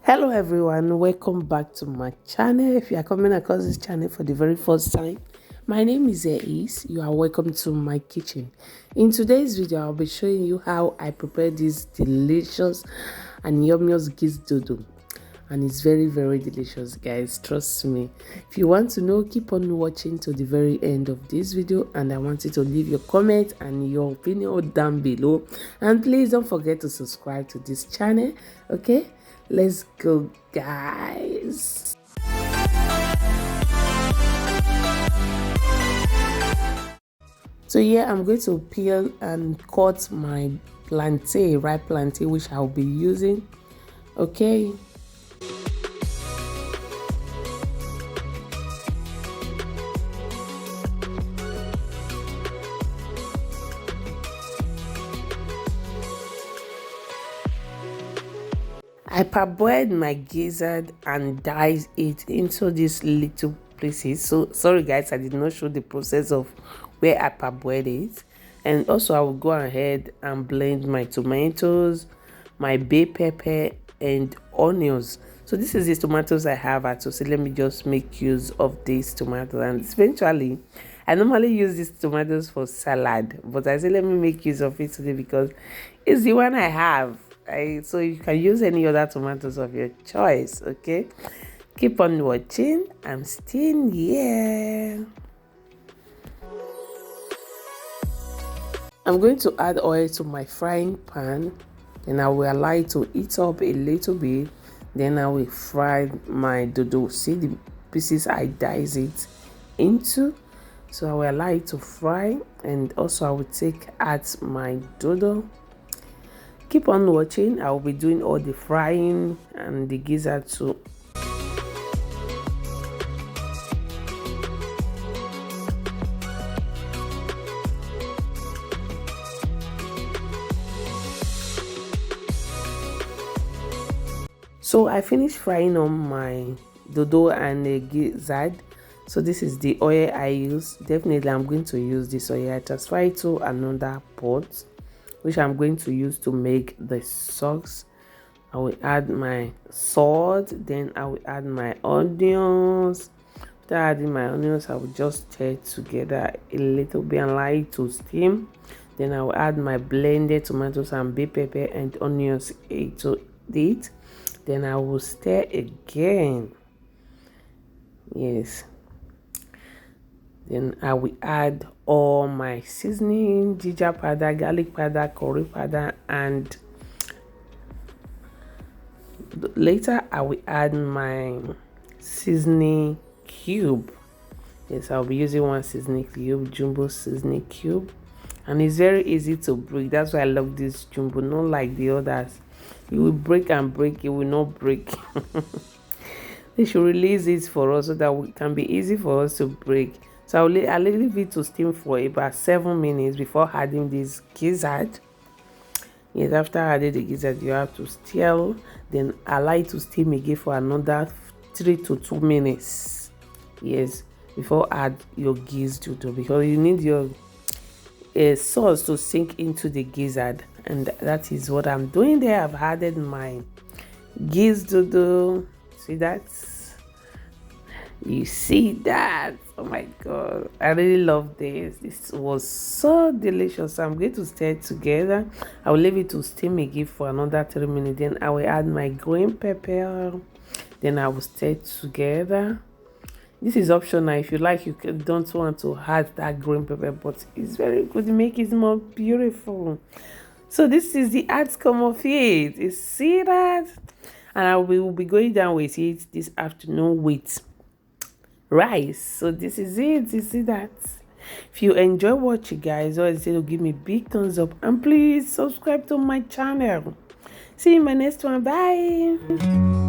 Hello everyone, welcome back to my channel. If you are coming across this channel for the very first time, my name is Ace. You are welcome to my kitchen. In today's video, I'll be showing you how I prepare this delicious and yummiest gizzard, and it's very delicious, guys, trust me. If you want to know, keep on watching to the very end of this video, and I want you to leave your comment and your opinion down below, and please don't forget to subscribe to this channel. Okay, let's go, guys. So yeah, I'm going to peel and cut my plantain, ripe plantain, which I'll be using. Okay, I parboiled my gizzard and diced it into these little pieces. So sorry guys, I did not show the process of where I parboiled it. And also I will go ahead and blend my tomatoes, my bay pepper and onions. So this is the tomatoes I have at, so let me just make use of these tomatoes. And eventually I normally use these tomatoes for salad, but I say let me make use of it today because it's the one I have. So you can use any other tomatoes of your choice. Okay, keep on watching. I'm still here. I'm going to add oil to my frying pan, then I will allow it to heat up a little bit. Then I will fry my dodo. See the pieces I dice it into, so I will allow it to fry, and also I will add my dodo. Keep on watching. I will be doing all the frying and the gizzard too. So I finished frying on my dodo and the gizzard. So this is the oil I use. Definitely I'm going to use this oil. I transfer it to another pot, which I'm going to use to make the sauce. I will add my salt, then I will add my onions. After adding my onions, I will just stir it together a little bit and allow it to steam. Then I will add my blended tomatoes and bay pepper and onions to it. Then I will stir again. Yes. Then I will add all my seasoning, ginger powder, garlic powder, curry powder, and later I will add my seasoning cube. Yes, I'll be using one seasoning cube, jumbo seasoning cube, and it's very easy to break. That's why I love this jumbo, not like the others. You will break and break, it will not break. They should release it for us so that it can be easy for us to break. So I'll leave it to steam for about 7 minutes before adding this gizzard. Yes, after adding the gizzard, you have to stir, then allow it to steam again for another 3 to 2 minutes. Yes, before add your gizzard, because you need your sauce to sink into the gizzard, and that is what I'm doing there. I've added my gizzard. See that? You see that? Oh my god, I really love this. This was so delicious. So I'm going to stir it together. I will leave it to steam again for another 3 minutes. Then I will add my green pepper. Then I will stir it together. This is optional. If you like, you don't want to add that green pepper, but it's very good to make it more beautiful. So this is the outcome of it. You see that? And I will be going down with it this afternoon with rice. So this is it. You see that? If you enjoy watching, guys, always say to give me big thumbs up, and please subscribe to my channel. See you in my next one. Bye.